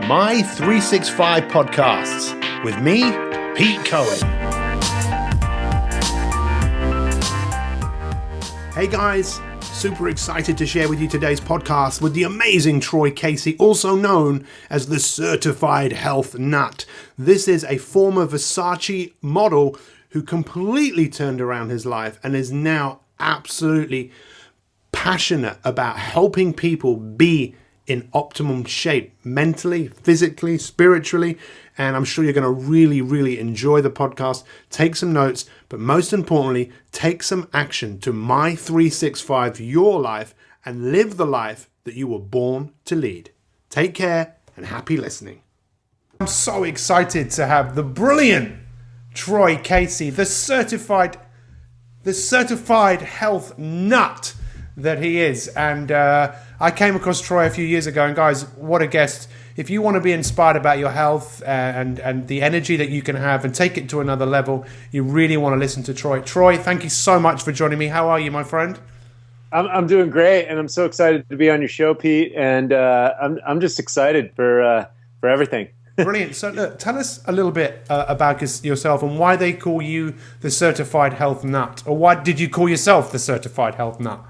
Mi365 Podcasts with me, Pete Cohen. Hey guys, super excited to share with you today's podcast with the amazing Troy Casey, also known as the Certified Health Nut. This is a former Versace model who completely turned around his life and is now absolutely passionate about helping people be in optimum shape, mentally, physically, spiritually. And I'm sure you're going to really enjoy the podcast. Take some notes, but most importantly, take some action to Mi365 your life and live the life that you were born to lead. Take care and happy listening. I'm so excited to have the brilliant Troy Casey, the certified health nut that he is. And I came across Troy a few years ago, and guys, what a guest. If you want to be inspired about your health and the energy that you can have and take it to another level, you really want to listen to Troy. Troy, thank you so much for joining me. How are you, my friend? I'm doing great, and I'm so excited to be on your show, Pete. And I'm just excited for everything. Brilliant. So look, tell us a little bit about yourself and why they call you the Certified Health Nut, or why did you call yourself the Certified Health Nut?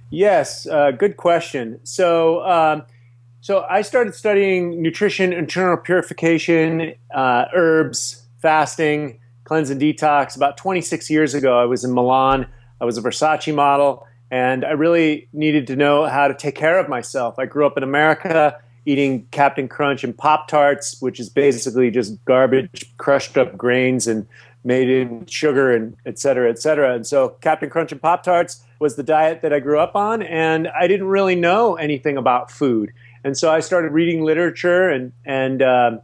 Yes, good question. So I started studying nutrition, internal purification, herbs, fasting, cleanse and detox about 26 years ago. I was in Milan. I was a Versace model, and I really needed to know how to take care of myself. I grew up in America eating Captain Crunch and Pop-Tarts, which is basically just garbage, crushed up grains and made in sugar and et cetera, et cetera. And so Captain Crunch and Pop-Tarts was the diet that I grew up on, and I didn't really know anything about food. And so I started reading literature, and that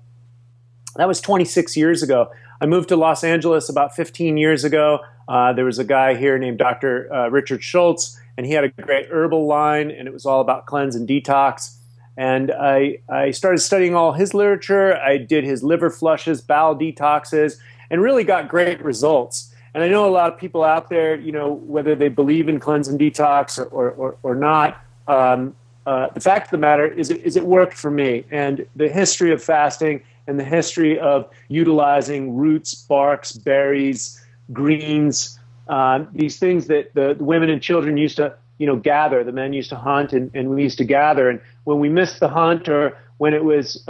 was 26 years ago. I moved to Los Angeles about 15 years ago. There was a guy here named Dr. Richard Schultz, and he had a great herbal line, and it was all about cleanse and detox. And I started studying all his literature. I did his liver flushes, bowel detoxes, and really got great results. And I know a lot of people out there, you know, whether they believe in cleanse and detox or not, the fact of the matter is it worked for me. And the history of fasting and the history of utilizing roots, barks, berries, greens, these things that the women and children used to, you know, gather. The men used to hunt, and we used to gather. And when we missed the hunt, or when it was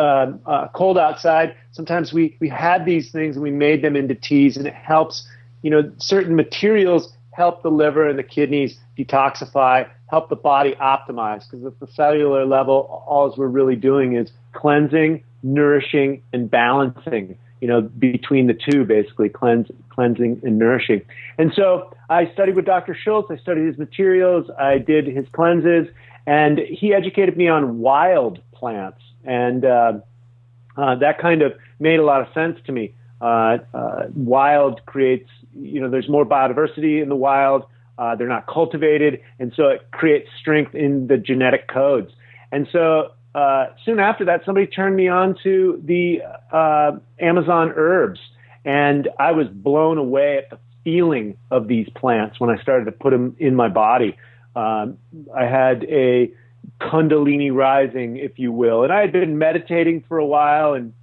cold outside, sometimes we had these things and we made them into teas, and it helps. You know, certain materials help the liver and the kidneys detoxify, help the body optimize, because at the cellular level, all we're really doing is cleansing, nourishing, and balancing, you know, between the two, basically, cleansing and nourishing. And so I studied with Dr. Schultz. I studied his materials. I did his cleanses, and he educated me on wild plants. And that kind of made a lot of sense to me. Wild creates, you know, there's more biodiversity in the wild. They're not cultivated, and so it creates strength in the genetic codes. And so soon after that, somebody turned me on to the Amazon herbs, and I was blown away at the feeling of these plants when I started to put them in my body. I had a Kundalini rising, if you will, and I had been meditating for a while, and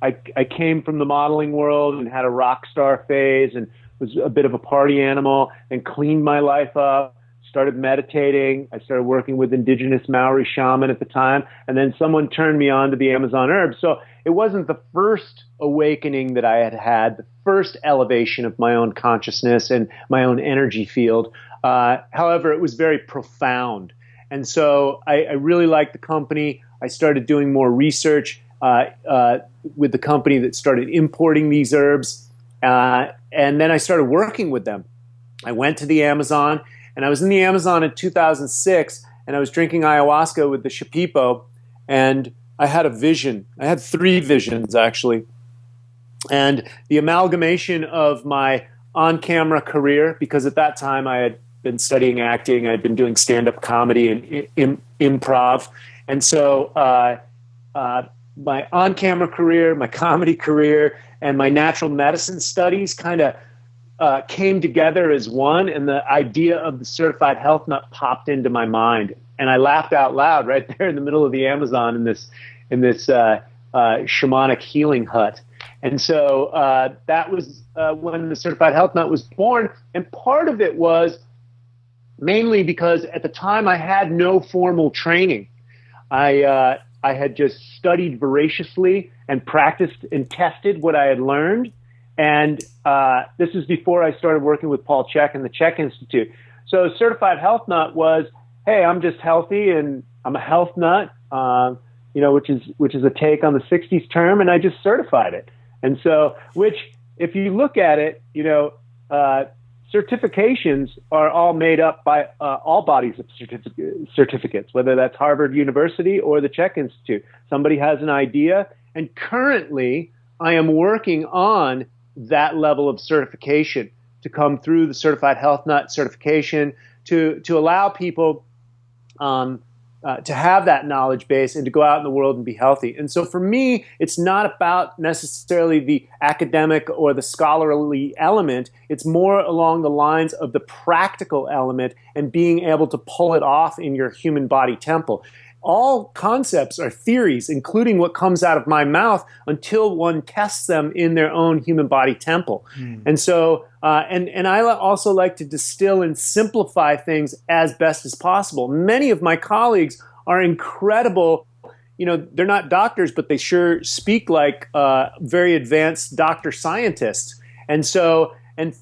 I came from the modeling world and had a rock star phase and was a bit of a party animal, and cleaned my life up, started meditating. I started working with indigenous Maori shaman at the time, and then someone turned me on to the Amazon herbs. So it wasn't the first awakening that I had, the first elevation of my own consciousness and my own energy field. However, it was very profound. And so I really liked the company. I started doing more research with the company that started importing these herbs. And then I started working with them. I went to the Amazon, and I was in the Amazon in 2006, and I was drinking ayahuasca with the Shipipo, and I had a vision. I had 3 visions, actually. And the amalgamation of my on-camera career, because at that time I had been studying acting, I had been doing stand-up comedy and improv. And so my on-camera career, my comedy career, and my natural medicine studies kind of came together as one, and the idea of the Certified Health Nut popped into my mind. And I laughed out loud right there in the middle of the Amazon in this shamanic healing hut. And so that was when the Certified Health Nut was born. And part of it was mainly because at the time I had no formal training. I had just studied voraciously and practiced and tested what I had learned. And this is before I started working with Paul Chek and the Chek Institute. So Certified Health Nut was, hey, I'm just healthy and I'm a health nut, which is a take on the 60s term, and I just certified it. And so, which if you look at it, certifications are all made up by all bodies of certificates, whether that's Harvard University or the Chek Institute. Somebody has an idea, and currently I am working on that level of certification to come through the Certified Health Nut certification to allow people to have that knowledge base and to go out in the world and be healthy. And so for me, it's not about necessarily the academic or the scholarly element. It's more along the lines of the practical element and being able to pull it off in your human body temple. All concepts are theories, including what comes out of my mouth, until one tests them in their own human body temple. And so, and I also like to distill and simplify things as best as possible. Many of my colleagues are incredible. They're not doctors, but they sure speak like very advanced doctor scientists. And so, and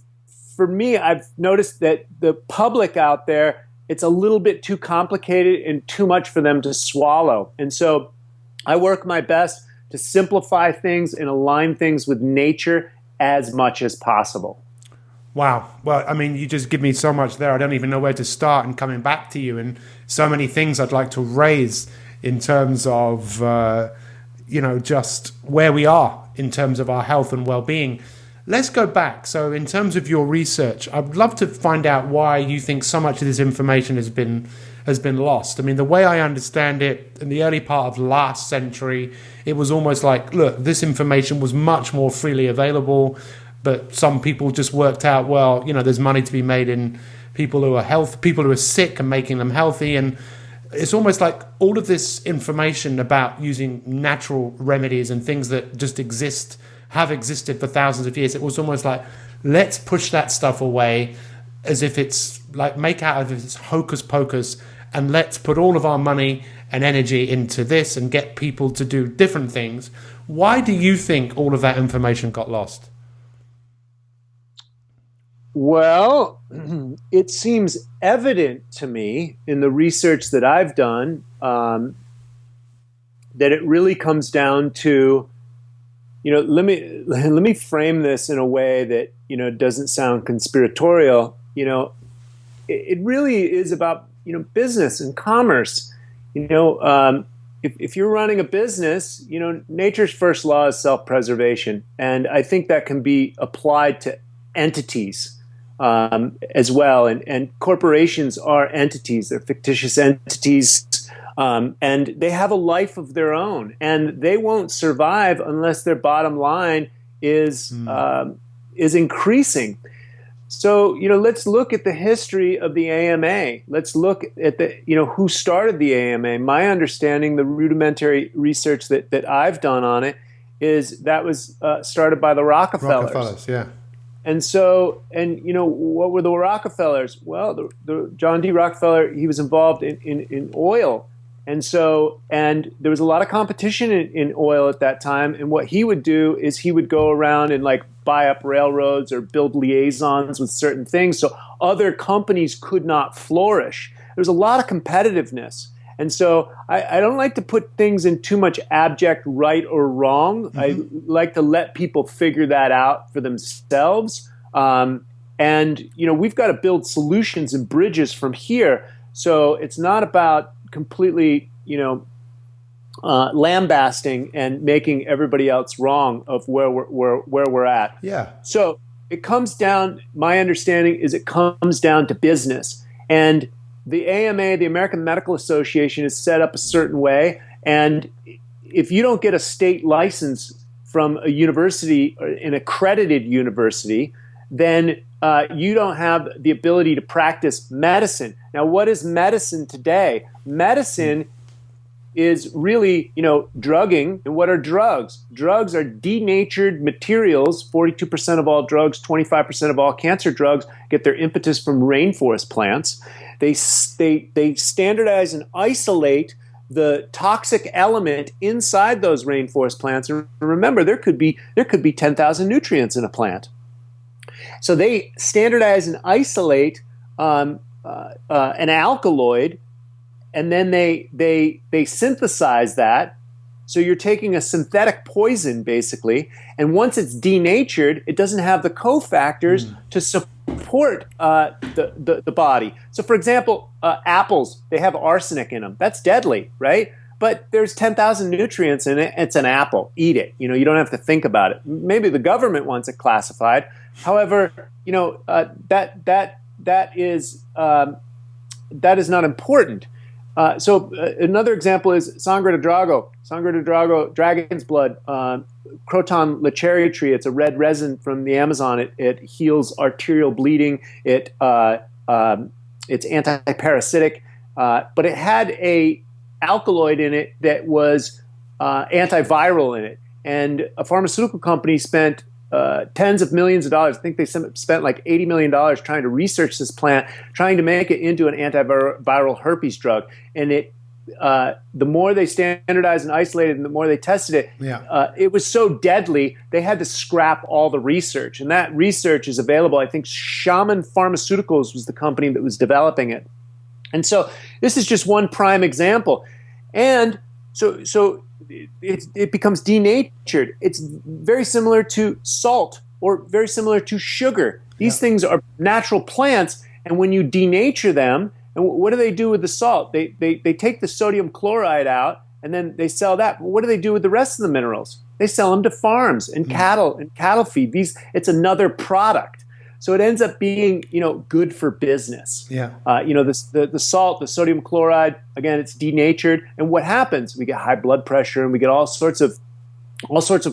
for me, I've noticed that the public out there, it's a little bit too complicated and too much for them to swallow. And so I work my best to simplify things and align things with nature as much as possible. Wow. Well, I mean, you just give me so much there. I don't even know where to start, and coming back to you, and so many things I'd like to raise in terms of, just where we are in terms of our health and well-being. Let's go back. So in terms of your research, I'd love to find out why you think so much of this information has been lost. I mean, the way I understand it, in the early part of last century, it was almost like, look, this information was much more freely available, but some people just worked out, well, there's money to be made in people who are sick and making them healthy. And it's almost like all of this information about using natural remedies and things that just have existed for thousands of years. It was almost like, let's push that stuff away, as if it's like, make out of it hocus pocus, and let's put all of our money and energy into this and get people to do different things. Why do you think all of that information got lost? Well, it seems evident to me in the research that I've done that it really comes down to, let me frame this in a way that, doesn't sound conspiratorial. It really is about, business and commerce. If you're running a business, nature's first law is self-preservation. And I think that can be applied to entities as well. And corporations are entities. They're fictitious entities. And they have a life of their own, and they won't survive unless their bottom line is increasing. So, let's look at the history of the AMA. Let's look at who started the AMA. My understanding, the rudimentary research that I've done on it, is that was started by the Rockefellers. Rockefellers, yeah. And so, what were the Rockefellers? Well, the John D. Rockefeller, he was involved in oil. And so, and there was a lot of competition in oil at that time. And what he would do is he would go around and buy up railroads or build liaisons with certain things so other companies could not flourish. There was a lot of competitiveness. And so I don't like to put things in too much abject right or wrong. Mm-hmm. I like to let people figure that out for themselves. And we've got to build solutions and bridges from here. So it's not about completely, lambasting and making everybody else wrong of where we're at. Yeah. So it comes down. My understanding is it comes down to business, and the AMA, the American Medical Association, is set up a certain way, and if you don't get a state license from a university, an accredited university, then you don't have the ability to practice medicine. Now, what is medicine today? Medicine is really, drugging. And what are drugs? Drugs are denatured materials. 42% of all drugs, 25% of all cancer drugs get their impetus from rainforest plants. They standardize and isolate the toxic element inside those rainforest plants. And remember, there could be 10,000 nutrients in a plant. So they standardize and isolate an alkaloid, and then they synthesize that. So you're taking a synthetic poison, basically, and once it's denatured, it doesn't have the cofactors to support the body. So, for example, apples, they have arsenic in them. That's deadly, right? But there's 10,000 nutrients in it. It's an apple. Eat it. You don't have to think about it. Maybe the government wants it classified. However, that is not important. So another example is Sangre de Drago. Sangre de Drago, dragon's blood, Croton lecheri tree. It's a red resin from the Amazon. It heals arterial bleeding. It's antiparasitic, but it had a alkaloid in it that was antiviral in it. And a pharmaceutical company spent tens of millions of dollars. I think they spent like $80 million trying to research this plant, trying to make it into an antiviral herpes drug. And the more they standardized and isolated and the more they tested it, it was so deadly, they had to scrap all the research. And that research is available. I think Shaman Pharmaceuticals was the company that was developing it. And so this is just one prime example. And so it becomes denatured. It's very similar to salt or very similar to sugar. These things are natural plants, and when you denature them, and what do they do with the salt? They take the sodium chloride out, and then they sell that. But what do they do with the rest of the minerals? They sell them to farms and cattle and cattle feed. It's another product. So it ends up being, good for business. The salt, the sodium chloride, again, it's denatured. And what happens? We get high blood pressure, and we get all sorts of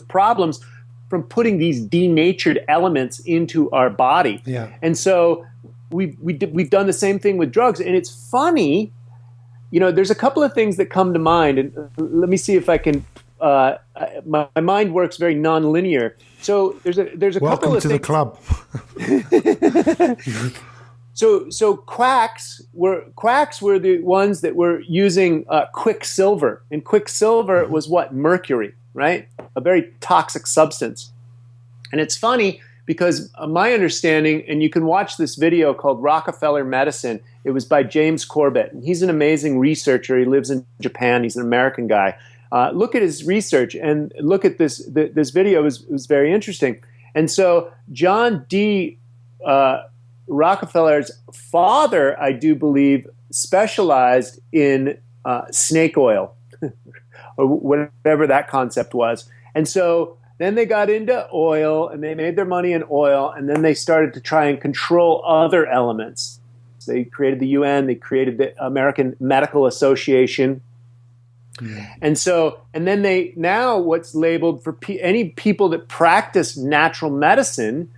problems from putting these denatured elements into our body. And so we've done the same thing with drugs. And it's funny, there's a couple of things that come to mind. And let me see if I can. My mind works very nonlinear. So there's a couple of things. Welcome to the club. So quacks were the ones that were using quicksilver, and quicksilver was what? Mercury, right? A very toxic substance. And it's funny because my understanding, and you can watch this video called Rockefeller Medicine. It was by James Corbett, and he's an amazing researcher. He lives in Japan. He's an American guy. Look at his research and look at this. This video was very interesting. And so John D. Rockefeller's father, I do believe, specialized in snake oil or whatever that concept was. And so then they got into oil and they made their money in oil, and then they started to try and control other elements. So they created the UN, they created the American Medical Association. And then now what's labeled for any people that practice natural medicine,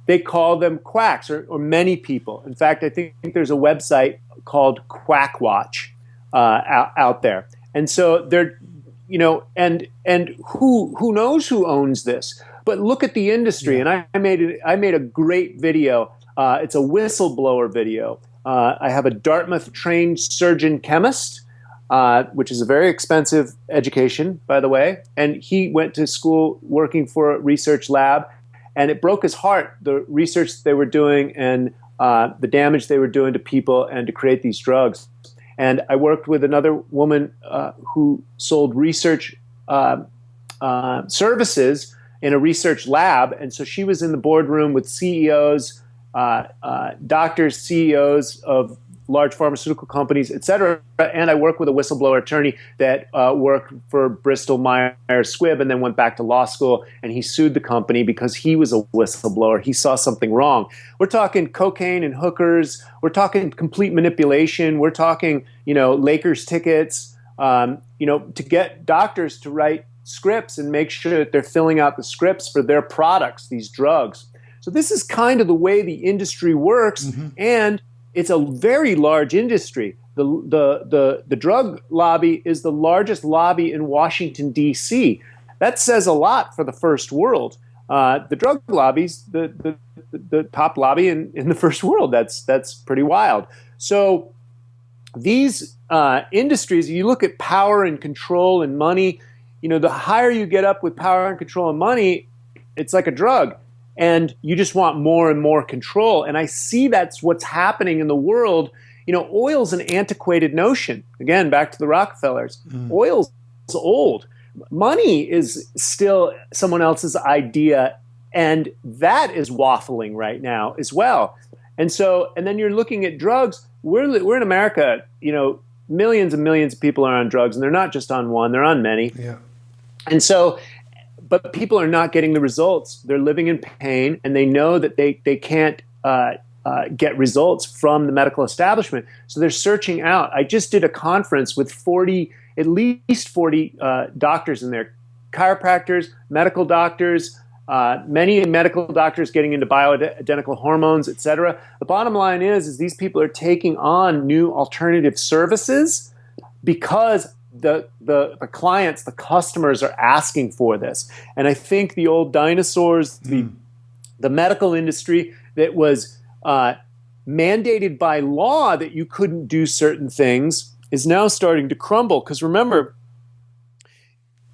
they call them quacks, or many people. In fact, I think there's a website called Quack Watch out there. And so they're, and who knows who owns this? But look at the industry. And I made a great video. It's a whistleblower video. I have a Dartmouth trained surgeon chemist, which is a very expensive education, by the way. And he went to school working for a research lab, and it broke his heart, the research they were doing and the damage they were doing to people and to create these drugs. And I worked with another woman who sold research services in a research lab. And so she was in the boardroom with CEOs, doctors, CEOs of large pharmaceutical companies, et cetera. And I work with a whistleblower attorney that worked for Bristol Myers Squibb and then went back to law school. And he sued the company because he was a whistleblower. He saw something wrong. We're talking cocaine and hookers. We're talking complete manipulation. We're talking, Lakers tickets, to get doctors to write scripts and make sure that they're filling out the scripts for their products, these drugs. So this is kind of the way the industry works, and it's a very large industry. The drug lobby is the largest lobby in Washington, D.C. That says a lot for the first world. The drug lobby's the top lobby in the first world. That's pretty wild. So these industries, you look at power and control and money, the higher you get up with power and control and money, it's like a drug. And you just want more and more control. And I see that's what's happening in the world. Oil's an antiquated notion. Again, back to the Rockefellers. Oil's old. Money is still someone else's idea, and that is waffling right now as well. And then you're looking at drugs. We're in America. Millions and millions of people are on drugs, and they're not just on one; they're on many. Yeah. And but people are not getting the results. They're living in pain, and they know that they can't get results from the medical establishment. So they're searching out. I just did a conference with at least 40 doctors in there, chiropractors, medical doctors, many medical doctors getting into bioidentical hormones, et cetera. The bottom line is these people are taking on new alternative services because the clients, the customers are asking for this. And I think the old dinosaurs, the medical industry that was mandated by law that you couldn't do certain things is now starting to crumble. Because remember,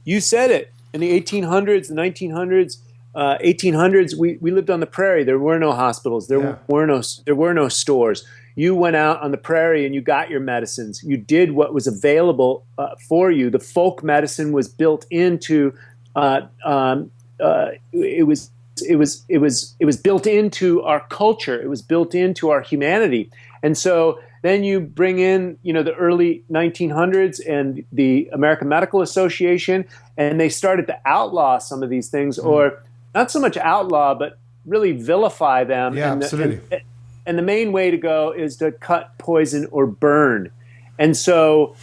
you said it, in the 1800s, the 1900s, 1800s, we lived on the prairie. There were no hospitals. There were no stores. You went out on the prairie and you got your medicines. You did what was available for you. The folk medicine was built into it was built into our culture. It was built into our humanity. And so then you bring in, the early 1900s and the American Medical Association, and they started to outlaw some of these things, or not so much outlaw, but really vilify them. Yeah, absolutely. And the main way to go is to cut, poison, or burn. And so,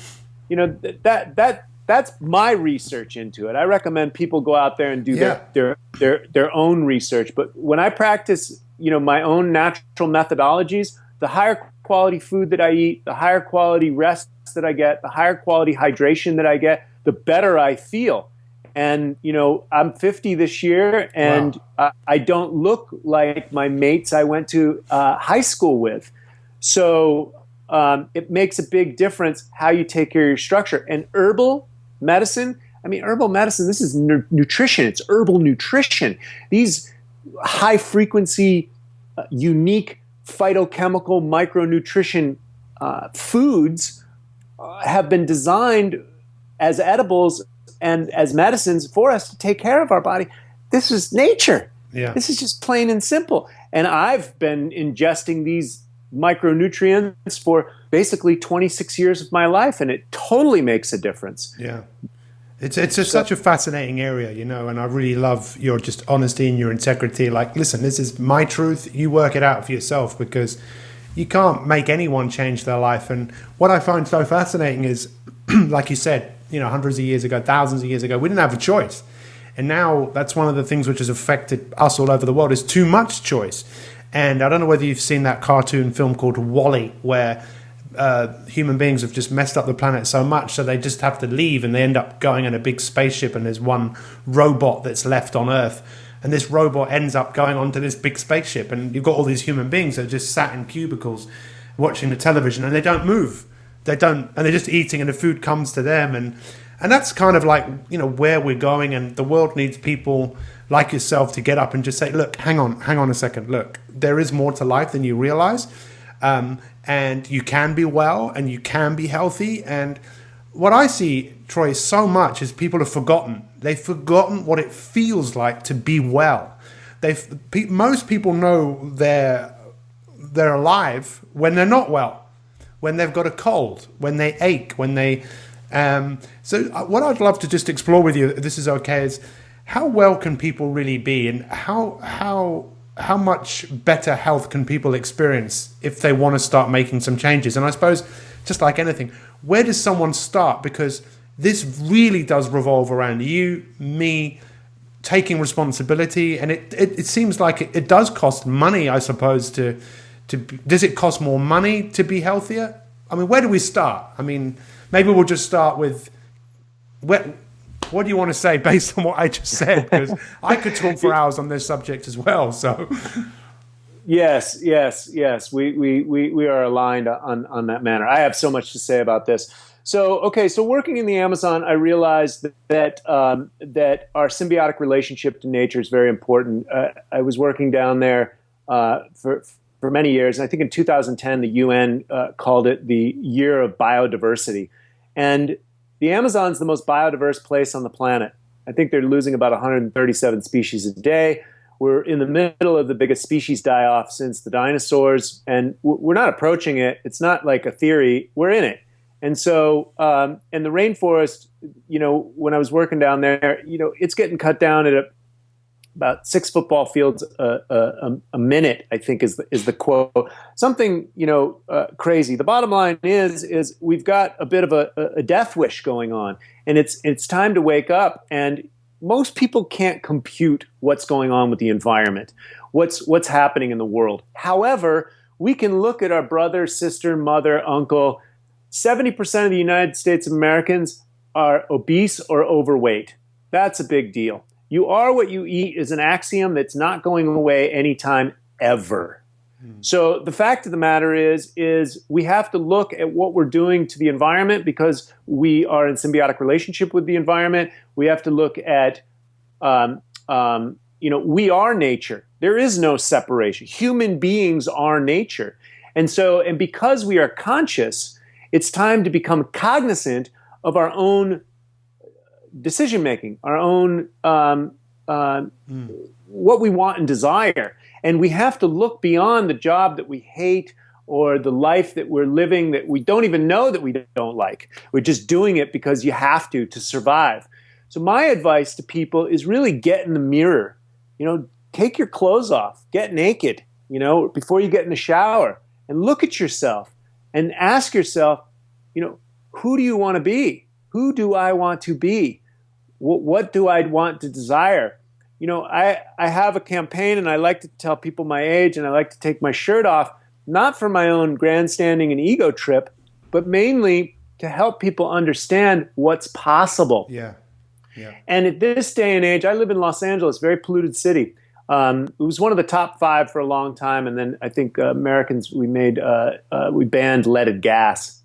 that's my research into it. I recommend people go out there and do their own research. But when I practice, my own natural methodologies, the higher quality food that I eat, the higher quality rest that I get, the higher quality hydration that I get, the better I feel. And, I'm 50 this year, and I don't look like my mates I went to high school with. So it makes a big difference how you take care of your structure. And herbal medicine, this is nutrition. It's herbal nutrition. These high-frequency, unique phytochemical micronutrition foods have been designed as edibles and as medicines for us to take care of our body. This is nature. Yeah. This is just plain and simple. And I've been ingesting these micronutrients for basically 26 years of my life, and it totally makes a difference. Yeah. It's such a fascinating area, and I really love your just honesty and your integrity. Like, listen, this is my truth. You work it out for yourself, because you can't make anyone change their life. And what I find so fascinating is, like you said, hundreds of years ago, thousands of years ago, we didn't have a choice. And now that's one of the things which has affected us all over the world, is too much choice. And I don't know whether you've seen that cartoon film called WALL-E, where human beings have just messed up the planet so much, so they just have to leave, and they end up going in a big spaceship, and there's one robot that's left on Earth, and this robot ends up going onto this big spaceship, and you've got all these human beings that are just sat in cubicles watching the television, and they don't move. And they're just eating, and the food comes to them, and that's kind of like, where we're going. And the world needs people like yourself to get up and just say, look, hang on a second. Look, there is more to life than you realize. And you can be well, and you can be healthy. And what I see, Troy, so much is people have forgotten. They've forgotten what it feels like to be well. Most people know they're alive when they're not well, when they've got a cold, when they ache, when they... So what I'd love to just explore with you, if this is okay, is how well can people really be, and how much better health can people experience if they want to start making some changes? And I suppose, just like anything, where does someone start? Because this really does revolve around you, me, taking responsibility, and it seems like it does cost money, I suppose. Does it cost more money to be healthier? I mean, where do we start? I mean, maybe we'll just start with what do you want to say based on what I just said? Because I could talk for hours on this subject as well. So, yes, we are aligned on that manner. I have so much to say about this. So, okay, so working in the Amazon, I realized that that our symbiotic relationship to nature is very important. I was working down there for many years, and I think in 2010 the UN called it the Year of Biodiversity, and the Amazon's the most biodiverse place on the planet. I think they're losing about 137 species a day. We're in the middle of the biggest species die-off since the dinosaurs, and we're not approaching it. It's not like a theory. We're in it. And so, and the rainforest, when I was working down there, it's getting cut down at about 6 football fields a minute, I think is the quote. Something, crazy. The bottom line is we've got a bit of a death wish going on, and it's time to wake up. And most people can't compute what's going on with the environment, what's happening in the world. However, we can look at our brother, sister, mother, uncle. 70% of the United States of Americans are obese or overweight. That's a big deal. You are what you eat is an axiom that's not going away anytime ever. So the fact of the matter is we have to look at what we're doing to the environment because we are in symbiotic relationship with the environment. We have to look at, we are nature. There is no separation. Human beings are nature. And because we are conscious, it's time to become cognizant of our own decision-making, our own what we want and desire. And we have to look beyond the job that we hate or the life that we're living that we don't even know that we don't like. We're just doing it because you have to survive. So my advice to people is really get in the mirror. Take your clothes off, get naked, before you get in the shower and look at yourself and ask yourself, who do you want to be? Who do I want to be? What do I want to desire? I have a campaign and I like to tell people my age and I like to take my shirt off, not for my own grandstanding and ego trip, but mainly to help people understand what's possible. Yeah. And at this day and age, I live in Los Angeles, very polluted city. It was one of the top 5 for a long time. And then I think Americans, we banned leaded gas.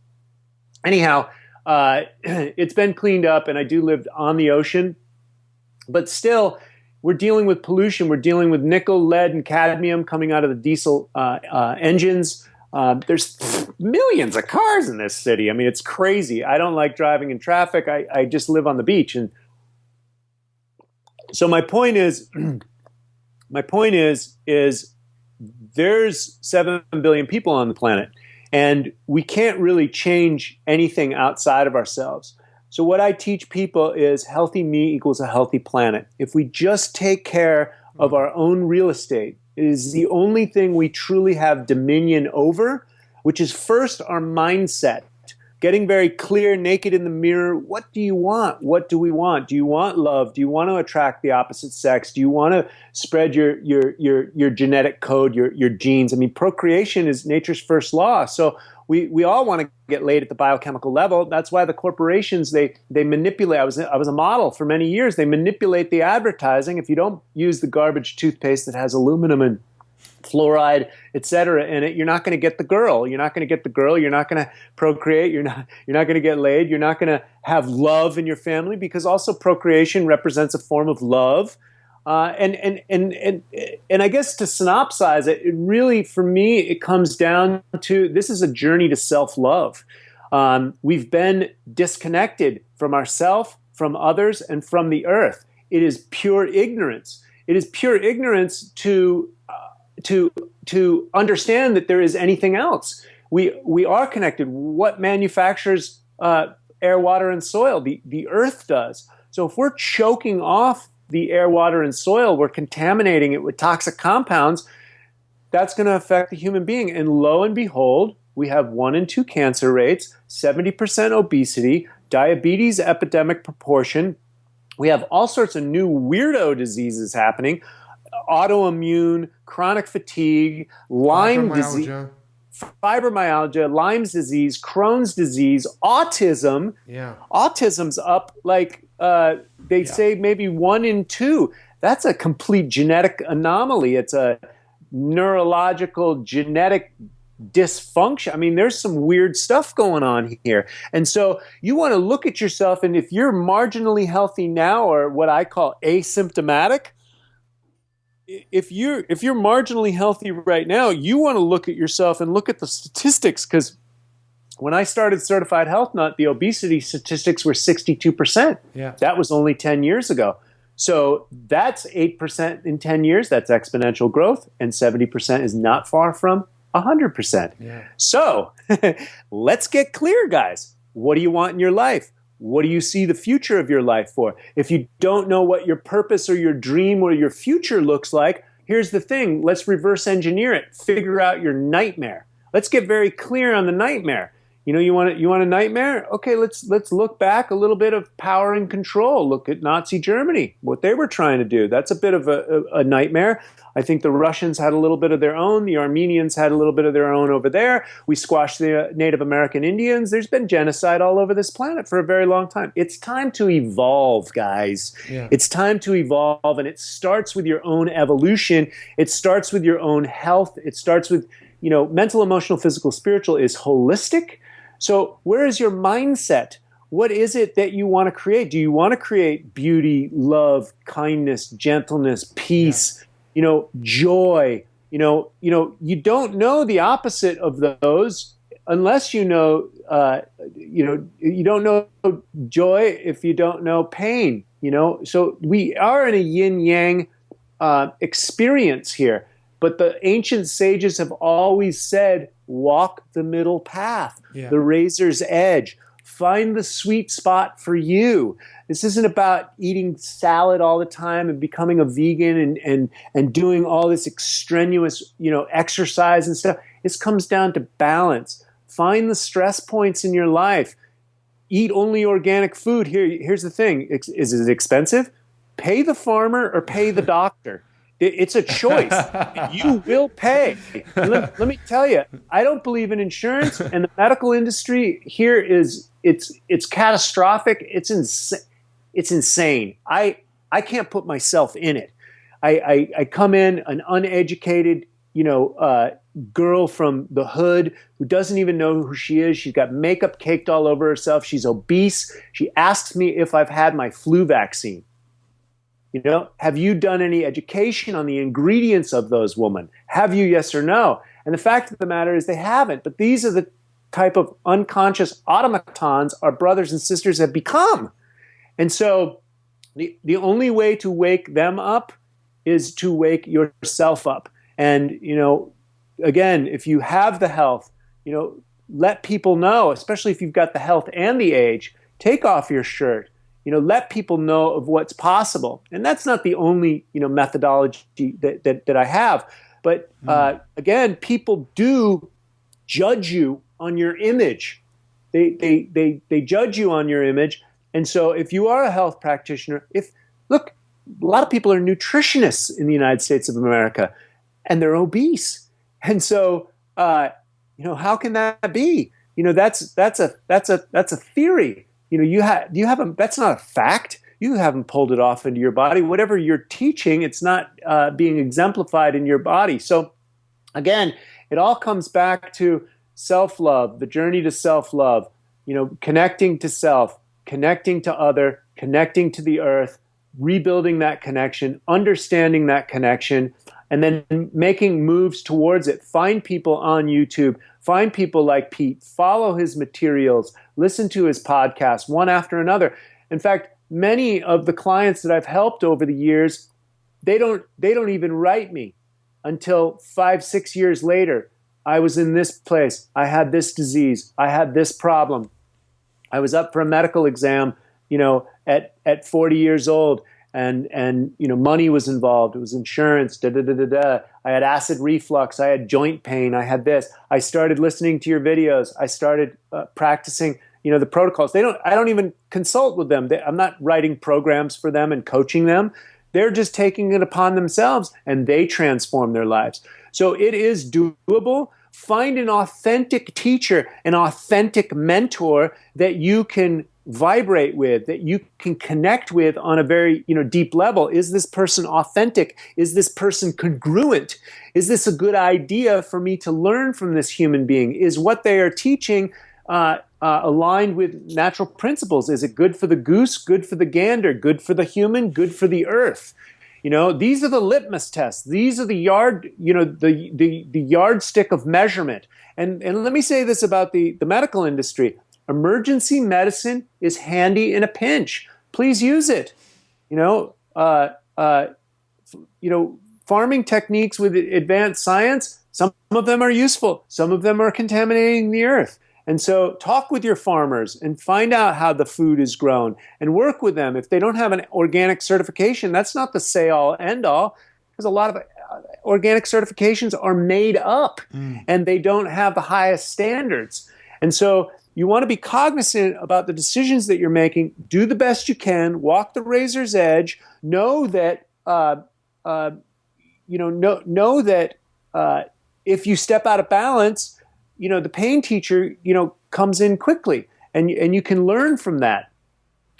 Anyhow, it's been cleaned up and I do live on the ocean, but still we're dealing with pollution. We're dealing with nickel, lead, and cadmium coming out of the diesel engines. There's millions of cars in this city. I mean, it's crazy. I don't like driving in traffic. I just live on the beach. And so my point is there's 7 billion people on the planet. And we can't really change anything outside of ourselves. So what I teach people is healthy me equals a healthy planet. If we just take care of our own real estate, it is the only thing we truly have dominion over, which is first our mindset. Getting very clear, naked in the mirror. What do you want? What do we want? Do you want love? Do you want to attract the opposite sex? Do you want to spread your genetic code, your genes? I mean, procreation is nature's first law. So we all want to get laid at the biochemical level. That's why the corporations, they manipulate. I was a model for many years. They manipulate the advertising. If you don't use the garbage toothpaste that has aluminum and fluoride, et cetera, in it, you're not going to get the girl. You're not going to get the girl. You're not going to procreate. You're not going to get laid. You're not going to have love in your family because also procreation represents a form of love. And I guess to synopsize it, it really, for me, it comes down to this is a journey to self-love. We've been disconnected from ourselves, from others, and from the earth. It is pure ignorance. It is pure ignorance to understand that there is anything else. We are connected. What manufactures air, water, and soil? The earth does. So if we're choking off the air, water, and soil, we're contaminating it with toxic compounds, that's going to affect the human being. And lo and behold, we have 1 in 2 cancer rates, 70% obesity, diabetes epidemic proportion, We have all sorts of new weirdo diseases happening: autoimmune, chronic fatigue, Lyme disease, fibromyalgia, Lyme's disease, Crohn's disease, autism. Yeah. Autism's up like they say maybe 1 in 2. That's a complete genetic anomaly. It's a neurological genetic dysfunction. I mean, there's some weird stuff going on here. And so you want to look at yourself, and if you're marginally healthy now, or what I call asymptomatic, if you're marginally healthy right now, you want to look at yourself and look at the statistics, because when I started Certified Health Nut, the obesity statistics were 62%. Yeah. That was only 10 years ago. So that's 8% in 10 years. That's exponential growth, and 70% is not far from 100%. Yeah. So let's get clear, guys. What do you want in your life? What do you see the future of your life for? If you don't know what your purpose or your dream or your future looks like, here's the thing. Let's reverse engineer it. Figure out your nightmare. Let's get very clear on the nightmare. You want a nightmare? Okay, let's look back a little bit of power and control. Look at Nazi Germany, what they were trying to do. That's a bit of a nightmare. I think the Russians had a little bit of their own. The Armenians had a little bit of their own over there. We squashed the Native American Indians. There's been genocide all over this planet for a very long time. It's time to evolve, guys. Yeah. It's time to evolve, and it starts with your own evolution. It starts with your own health. It starts with, mental, emotional, physical, spiritual is holistic. So where is your mindset? What is it that you want to create? Do you want to create beauty, love, kindness, gentleness, peace, joy? You don't know the opposite of those unless you don't know joy if you don't know pain, So we are in a yin-yang experience here. But the ancient sages have always said, walk the middle path, the razor's edge. Find the sweet spot for you. This isn't about eating salad all the time and becoming a vegan and doing all this extraneous, exercise and stuff. This comes down to balance. Find the stress points in your life. Eat only organic food. Here's the thing. Is it expensive? Pay the farmer or pay the doctor. It's a choice. You will pay. Let me tell you, I don't believe in insurance, and the medical industry here it's catastrophic. It's insane. I can't put myself in it. I come in an uneducated, girl from the hood who doesn't even know who she is. She's got makeup caked all over herself. She's obese. She asks me if I've had my flu vaccine. Have you done any education on the ingredients of those women? Have you, yes or no? And the fact of the matter is they haven't. But these are the type of unconscious automatons our brothers and sisters have become. And so the only way to wake them up is to wake yourself up. And, again, if you have the health, let people know, especially if you've got the health and the age, take off your shirt. Let people know of what's possible. And that's not the only, methodology that I have. But again, people do judge you on your image. They judge you on your image. And so if you are a health practitioner, look, a lot of people are nutritionists in the United States of America, and they're obese. And so, how can that be? That's a theory. That's not a fact. You haven't pulled it off into your body. Whatever you're teaching, it's not being exemplified in your body. So again, it all comes back to self-love, the journey to self-love, connecting to self, connecting to other, connecting to the earth, rebuilding that connection, understanding that connection, and then making moves towards it. Find people on YouTube. Find people like Pete. Follow his materials. Listen to his podcasts, one after another. In fact, many of the clients that I've helped over the years, they don't even write me until 5-6 years later. I was in this place. I had this disease. I had this problem. I was up for a medical exam, at 40 years old. And money was involved. It was insurance. I had acid reflux. I had joint pain. I had this. I started listening to your videos. I started practicing, the protocols. I don't even consult with them. I'm not writing programs for them and coaching them. They're just taking it upon themselves, and they transform their lives. So it is doable. Find an authentic teacher, an authentic mentor that you can vibrate with, that you can connect with on a very deep level. Is this person authentic? Is this person congruent? Is this a good idea for me to learn from this human being? Is what they are teaching aligned with natural principles? Is it good for the goose, good for the gander, good for the human, good for the earth? These are the litmus tests. These are the the yardstick of measurement. And let me say this about the medical industry. Emergency medicine is handy in a pinch. Please use it. Farming techniques with advanced science, some of them are useful. Some of them are contaminating the earth. And so talk with your farmers and find out how the food is grown and work with them. If they don't have an organic certification, that's not the say-all, end-all, because a lot of organic certifications are made up and they don't have the highest standards. And so you want to be cognizant about the decisions that you're making. Do the best you can. Walk the razor's edge. Know that if you step out of balance, the pain teacher, comes in quickly, and you can learn from that.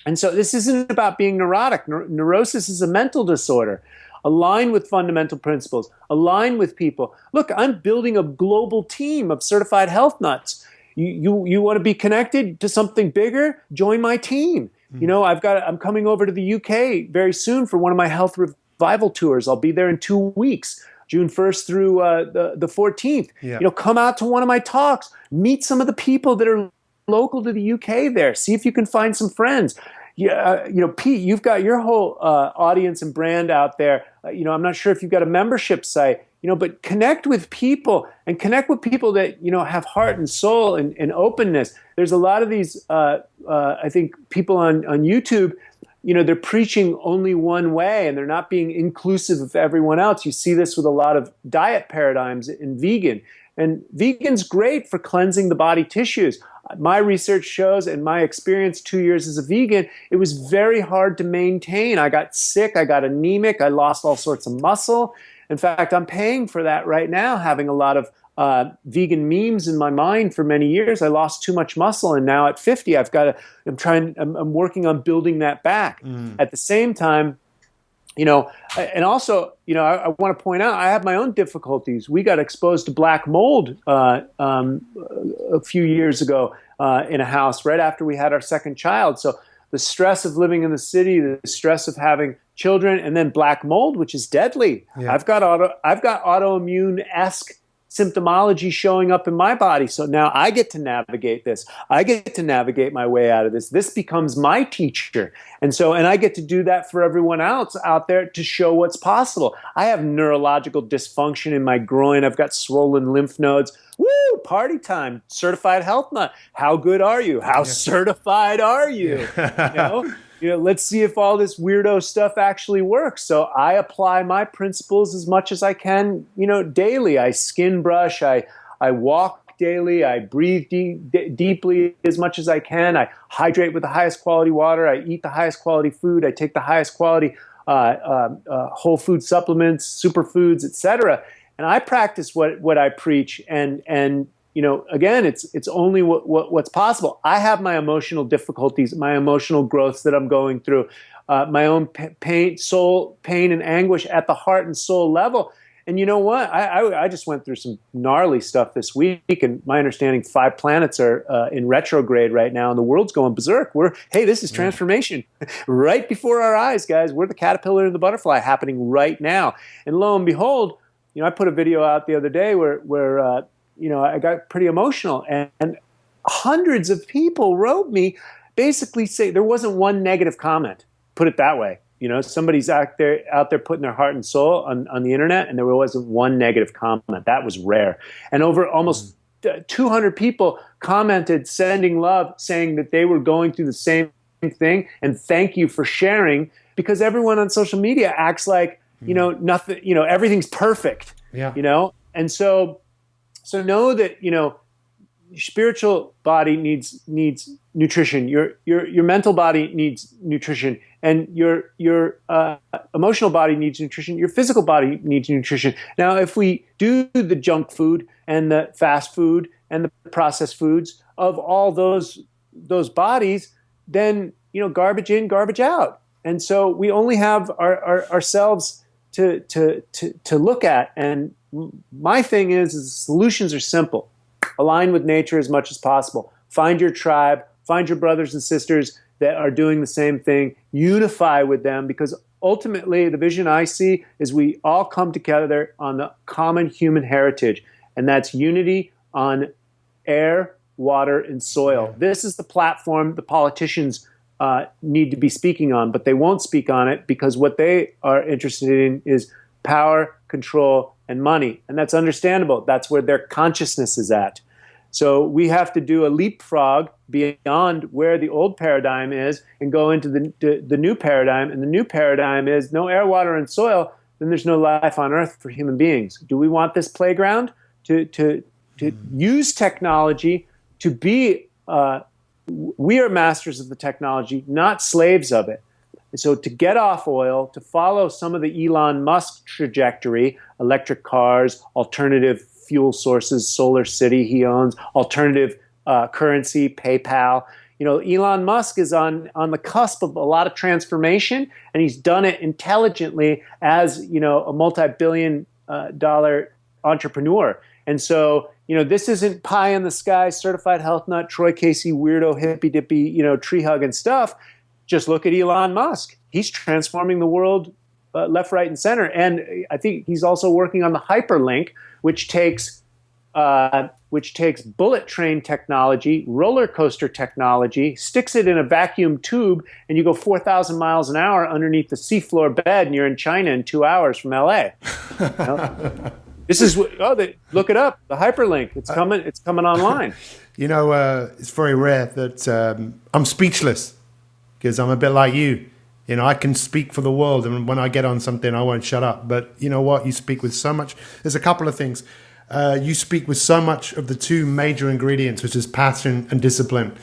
And so this isn't about being neurotic. Neurosis is a mental disorder. Align with fundamental principles. Align with people. Look, I'm building a global team of certified health nuts. You want to be connected to something bigger? Join my team. I'm coming over to the UK very soon for one of my health revival tours. I'll be there in 2 weeks. June 1st through the 14th. Yeah. Come out to one of my talks. Meet some of the people that are local to the UK there. See if you can find some friends. Pete, you've got your whole audience and brand out there. I'm not sure if you've got a membership site, but connect with people and connect with people that, have heart and soul and openness. There's a lot of these, I think, people on YouTube, they're preaching only one way and they're not being inclusive of everyone else. You see this with a lot of diet paradigms in vegan. And vegan's great for cleansing the body tissues. My research shows, and my experience 2 years as a vegan, it was very hard to maintain. I got sick, I got anemic, I lost all sorts of muscle. In fact, I'm paying for that right now, having a lot of vegan memes in my mind for many years. I lost too much muscle, and now at 50, I'm working on building that back. At the same time, and also, I want to point out, I have my own difficulties. We got exposed to black mold a few years ago in a house right after we had our second child. So the stress of living in the city, the stress of having children, and then black mold, which is deadly. Yeah. I've got autoimmune-esque symptomology showing up in my body. So now I get to navigate this. I get to navigate my way out of this. This becomes my teacher. And I get to do that for everyone else out there to show what's possible. I have neurological dysfunction in my groin. I've got swollen lymph nodes. Woo, party time. Certified health nut. How good are you? How certified are you? Let's see if all this weirdo stuff actually works. So I apply my principles as much as I can, daily. I skin brush, I walk daily, I breathe deeply as much as I can. I hydrate with the highest quality water. I eat the highest quality food. I take the highest quality whole food supplements, superfoods, etc. And I practice what I preach. And again, it's only what's possible. I have my emotional difficulties, my emotional growths that I'm going through, my own pain and anguish at the heart and soul level. And you know what? I just went through some gnarly stuff this week, and my understanding, 5 planets are in retrograde right now, and the world's going berserk. This is transformation right before our eyes, guys. We're the caterpillar and the butterfly happening right now. And lo and behold, I put a video out the other day where I got pretty emotional, and hundreds of people wrote me basically say there wasn't one negative comment. Put it that way. Somebody's out there putting their heart and soul on the internet, and there wasn't one negative comment. That was rare. And over almost 200 people commented, sending love, saying that they were going through the same thing, and thank you for sharing, because everyone on social media acts like, nothing, everything's perfect. Yeah. And so know that, spiritual body needs nutrition. Your mental body needs nutrition, and your emotional body needs nutrition. Your physical body needs nutrition. Now, if we do the junk food and the fast food and the processed foods of all those bodies, then garbage in, garbage out, and so we only have ourselves to look at. And my thing is the solutions are simple. Align with nature as much as possible. Find your tribe. Find your brothers and sisters that are doing the same thing. Unify with them, because ultimately the vision I see is we all come together on the common human heritage, and that's unity on air, water, and soil. This is the platform the politicians need to be speaking on, but they won't speak on it because what they are interested in is power, control, and money. And that's understandable. That's where their consciousness is at. So we have to do a leapfrog beyond where the old paradigm is and go into the new paradigm. And the new paradigm is no air, water, and soil, then there's no life on Earth for human beings. Do we want this playground to use technology to be we are masters of the technology, not slaves of it. So to get off oil, to follow some of the Elon Musk trajectory, electric cars, alternative fuel sources, Solar City he owns, alternative currency, PayPal. Elon Musk is on the cusp of a lot of transformation, and he's done it intelligently as, a multi-billion dollar entrepreneur. And so, this isn't pie in the sky, certified health nut, Troy Casey, weirdo, hippy dippy, tree hugging stuff. Just look at Elon Musk. He's transforming the world left, right, and center. And I think he's also working on the hyperlink, which takes bullet train technology, roller coaster technology, sticks it in a vacuum tube, and you go 4,000 miles an hour underneath the seafloor bed, and you're in China in 2 hours from LA. This is look it up. The hyperlink. It's coming. It's coming online. It's very rare that I'm speechless, because I'm a bit like you. I can speak for the world, and when I get on something, I won't shut up. But you know what? You speak with so much. There's a couple of things. You speak with so much of the two major ingredients, which is passion and discipline.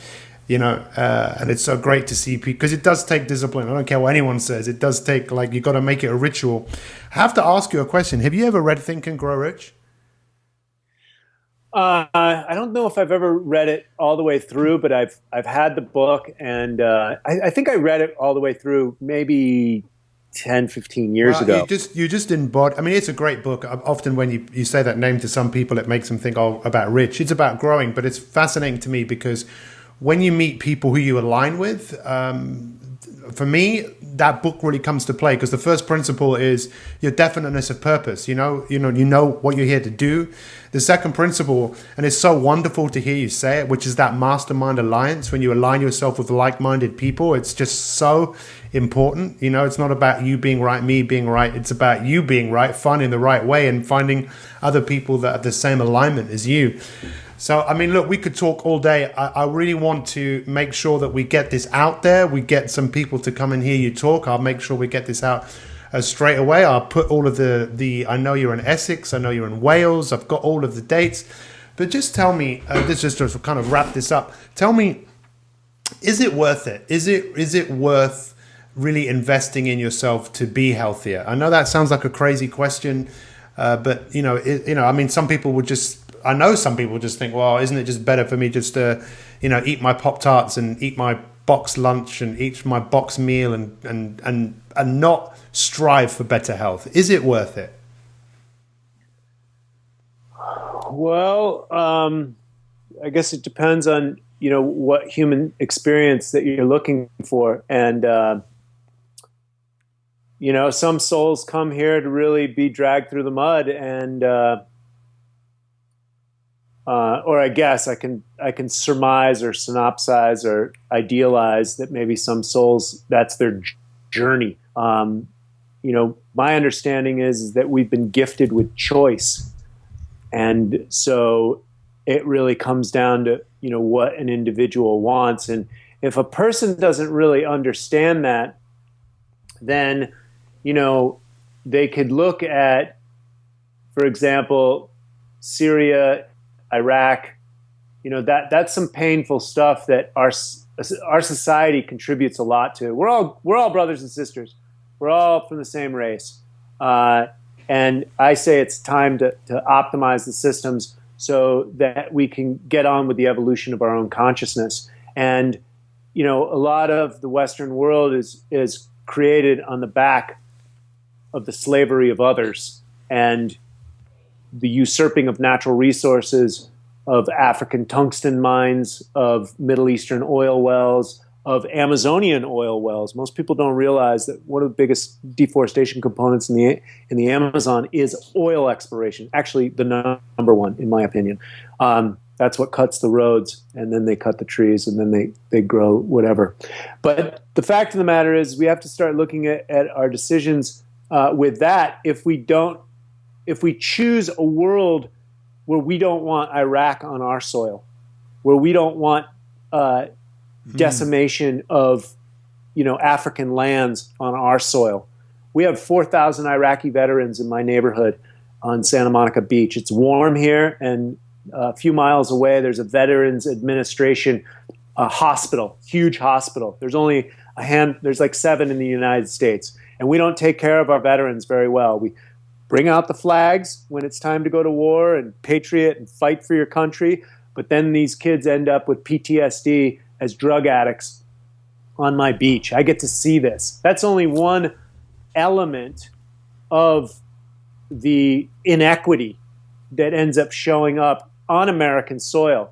And it's so great to see people, because it does take discipline. I don't care what anyone says. It does take, you got to make it a ritual. I have to ask you a question. Have you ever read Think and Grow Rich? I don't know if I've ever read it all the way through, but I've had the book, and I think I read it all the way through maybe 10, 15 years ago. You just embody. I mean, it's a great book. Often when you say that name to some people, it makes them think, about rich. It's about growing, but it's fascinating to me because when you meet people who you align with, for me, that book really comes to play, because the first principle is your definiteness of purpose. You know what you're here to do. The second principle, and it's so wonderful to hear you say it, which is that mastermind alliance. When you align yourself with like-minded people, it's just so important. It's not about you being right, me being right. It's about you being right, finding the right way, and finding other people that have the same alignment as you. So, I mean, look, we could talk all day. I really want to make sure that we get this out there. We get some people to come and hear you talk. I'll make sure we get this out straight away. I'll put all of the I know you're in Essex. I know you're in Wales. I've got all of the dates. But just tell me, this just to kind of wrap this up. Tell me, is it worth it? Is it worth really investing in yourself to be healthier? I know that sounds like a crazy question, but I mean, some people would just. I know some people just think, well, isn't it just better for me just to, eat my Pop-Tarts and eat my box lunch and eat my box meal and not strive for better health? Is it worth it? Well, I guess it depends on, what human experience that you're looking for. And, some souls come here to really be dragged through the mud, and, or I guess I can surmise or synopsize or idealize that maybe some souls, that's their journey. My understanding is that we've been gifted with choice, and so it really comes down to what an individual wants. And if a person doesn't really understand that, then they could look at, for example, Syria, Iraq, that's some painful stuff that our society contributes a lot to. We're all brothers and sisters. We're all from the same race, and I say it's time to optimize the systems so that we can get on with the evolution of our own consciousness. And a lot of the Western world is created on the back of the slavery of others and the usurping of natural resources, of African tungsten mines, of Middle Eastern oil wells, of Amazonian oil wells. Most people don't realize that one of the biggest deforestation components in the Amazon is oil exploration. Actually, the number one, in my opinion. That's what cuts the roads, and then they cut the trees, and then they grow whatever. But the fact of the matter is, we have to start looking at our decisions with that. If we choose a world where we don't want Iraq on our soil, where we don't want decimation of African lands on our soil. We have 4,000 Iraqi veterans in my neighborhood on Santa Monica Beach. It's warm here, and a few miles away there's a Veterans Administration hospital, huge hospital. There's only there's like 7 in the United States, and we don't take care of our veterans very well. We bring out the flags when it's time to go to war and patriot and fight for your country, but then these kids end up with PTSD as drug addicts on my beach. I get to see this. That's only one element of the inequity that ends up showing up on American soil.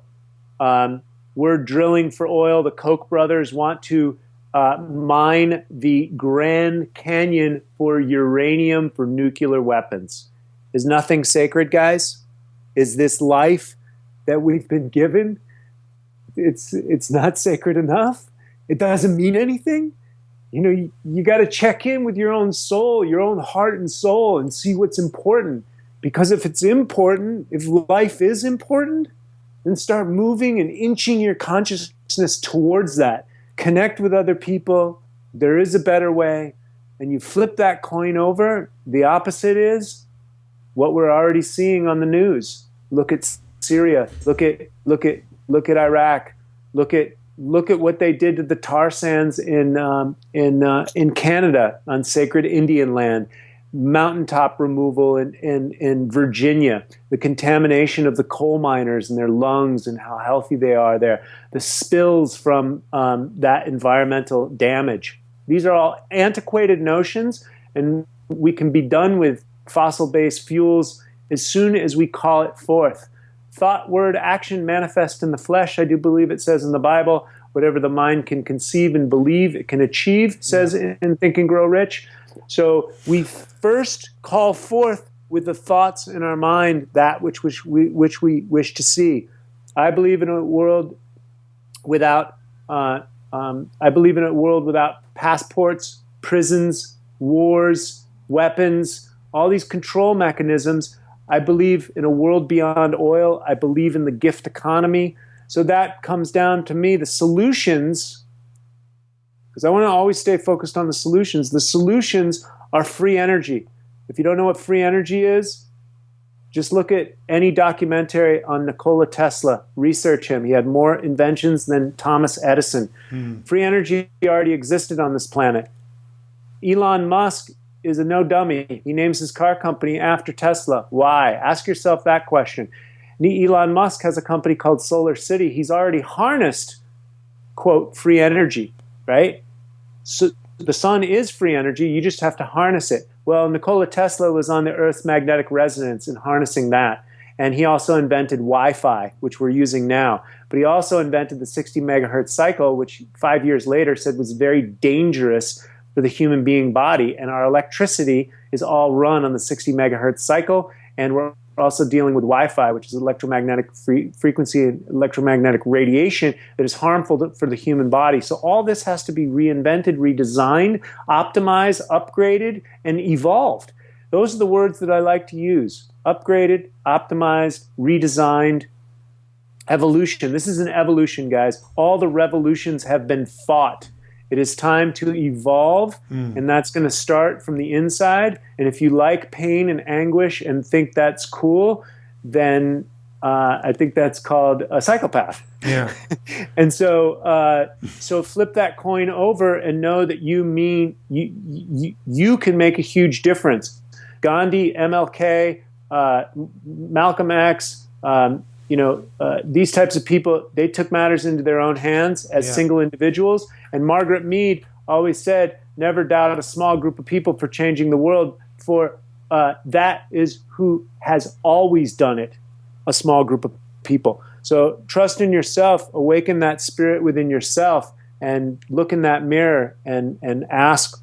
We're drilling for oil. The Koch brothers want to mine the Grand Canyon for uranium for nuclear weapons. Is nothing sacred, guys? Is this life that we've been given? It's not sacred enough. It doesn't mean anything. You got to check in with your own soul, your own heart and soul, and see what's important. Because if it's important, if life is important, then start moving and inching your consciousness towards that. Connect with other people. There is a better way. And you flip that coin over. The opposite is what we're already seeing on the news. Look at Syria. Look at Iraq. Look at what they did to the tar sands in Canada on sacred Indian land. Mountaintop removal in Virginia, the contamination of the coal miners and their lungs and how healthy they are there, the spills from that environmental damage. These are all antiquated notions, and we can be done with fossil-based fuels as soon as we call it forth. Thought, word, action manifest in the flesh. I do believe it says in the Bible, whatever the mind can conceive and believe, it can achieve, says in Think and Grow Rich. So we first call forth with the thoughts in our mind that which we wish to see. I believe in a world without passports, prisons, wars, weapons, all these control mechanisms. I believe in a world beyond oil. I believe in the gift economy. So that comes down to me, the solutions, because I want to always stay focused on the solutions. The solutions are free energy. If you don't know what free energy is, just look at any documentary on Nikola Tesla. Research him. He had more inventions than Thomas Edison. Free energy already existed on this planet. Elon Musk is a no dummy. He names his car company after Tesla. Why? Ask yourself that question. Elon Musk has a company called Solar City. He's already harnessed, quote, free energy, right? So the sun is free energy. You just have to harness it. Well, Nikola Tesla was on the Earth's magnetic resonance and harnessing that. And he also invented Wi-Fi, which we're using now. But he also invented the 60 megahertz cycle, which 5 years later said was very dangerous for the human being body. And our electricity is all run on the 60 megahertz cycle. And we're also dealing with Wi-Fi, which is electromagnetic frequency and electromagnetic radiation that is harmful for the human body. So all this has to be reinvented, redesigned, optimized, upgraded, and evolved. Those are the words that I like to use. Upgraded, optimized, redesigned, evolution. This is an evolution, guys. All the revolutions have been fought. It is time to evolve, and that's going to start from the inside. And if you like pain and anguish and think that's cool, then I think that's called a psychopath. Yeah. And so flip that coin over and know that you can make a huge difference. Gandhi, MLK, Malcolm X, these types of people, they took matters into their own hands as single individuals. And Margaret Mead always said, never doubt a small group of people for changing the world, for that is who has always done it, a small group of people. So trust in yourself, awaken that spirit within yourself, and look in that mirror and ask,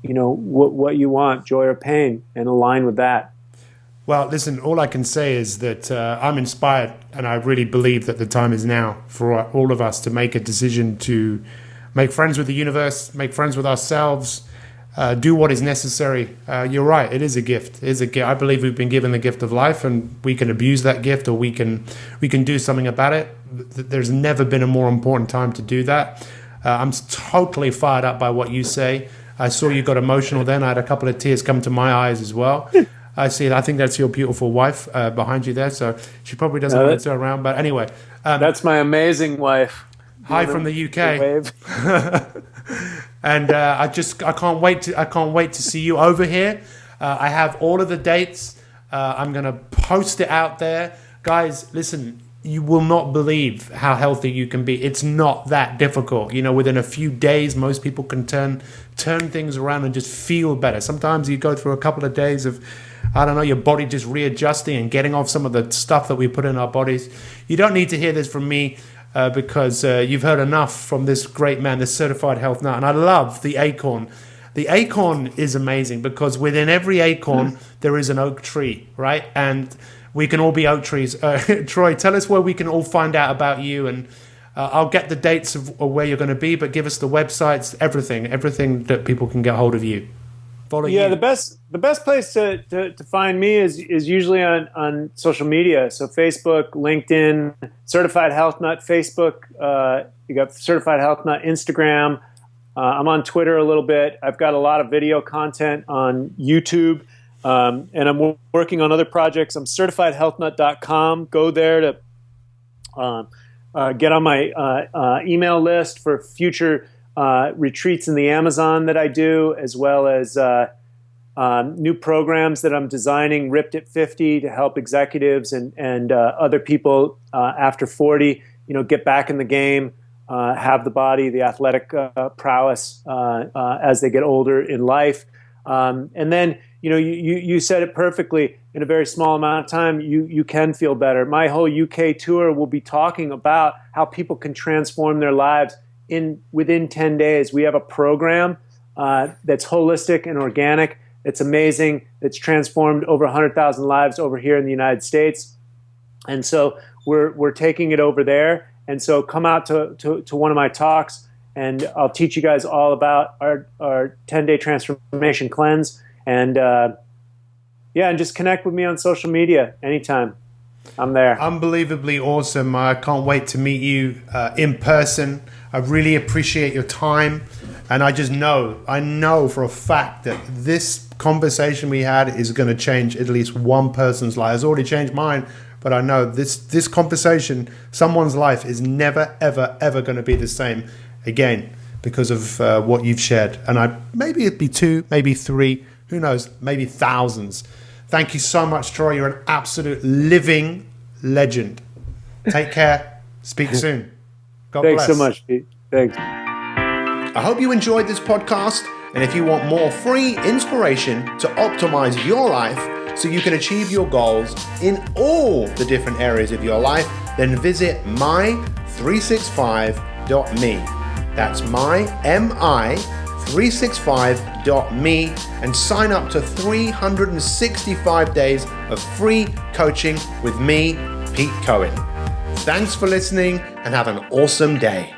what you want, joy or pain, and align with that. Well, listen, all I can say is that I'm inspired, and I really believe that the time is now for all of us to make a decision to make friends with the universe, make friends with ourselves, do what is necessary. You're right, it is a gift. It is a gift. I believe we've been given the gift of life, and we can abuse that gift, or we can do something about it. There's never been a more important time to do that. I'm totally fired up by what you say. I saw you got emotional then. I had a couple of tears come to my eyes as well. I see it. I think that's your beautiful wife behind you there. So she probably doesn't want to turn around. But anyway. That's my amazing wife. Hi from the UK. And I can't wait to see you over here. I have all of the dates. I'm going to post it out there. Guys, listen, you will not believe how healthy you can be. It's not that difficult. Within a few days, most people can turn things around and just feel better. Sometimes you go through a couple of days of, your body just readjusting and getting off some of the stuff that we put in our bodies. You don't need to hear this from me because you've heard enough from this great man, this certified health nut. And I love the acorn. The acorn is amazing because within every acorn, there is an oak tree, right? And we can all be oak trees. Troy, tell us where we can all find out about you, and I'll get the dates of where you're going to be, but give us the websites, everything that people can get hold of you. Follow you. The best place to find me is usually on social media. So Facebook, LinkedIn, Certified Health Nut, Facebook. You got Certified Health Nut, Instagram. I'm on Twitter a little bit. I've got a lot of video content on YouTube. And I'm working on other projects. I'm certifiedhealthnut.com. Go there to get on my email list for future retreats in the Amazon that I do, as well as new programs that I'm designing, Ripped at 50, to help executives and other people after 40, get back in the game, have the body, the athletic prowess as they get older in life. And then, you said it perfectly. In a very small amount of time, you can feel better. My whole UK tour will be talking about how people can transform their lives within 10 days. We have a program that's holistic and organic. It's amazing. It's transformed over 100,000 lives over here in the United States. And so we're taking it over there. And so come out to one of my talks, and I'll teach you guys all about our 10-day transformation cleanse. And and just connect with me on social media anytime. I'm there. Unbelievably awesome. I can't wait to meet you in person. I really appreciate your time. And I know for a fact that this conversation we had is going to change at least one person's life. It's already changed mine, but I know this conversation, someone's life is never, ever, ever going to be the same again because of what you've shared. And maybe it'd be 2, maybe 3, who knows, maybe thousands. Thank you so much, Troy. You're an absolute living legend. Take care. Speak soon. God bless. Thanks so much, Pete. Thanks. I hope you enjoyed this podcast. And if you want more free inspiration to optimize your life so you can achieve your goals in all the different areas of your life, then visit mi365.me. That's mi365.me and sign up to 365 days of free coaching with me, Pete Cohen. Thanks for listening and have an awesome day.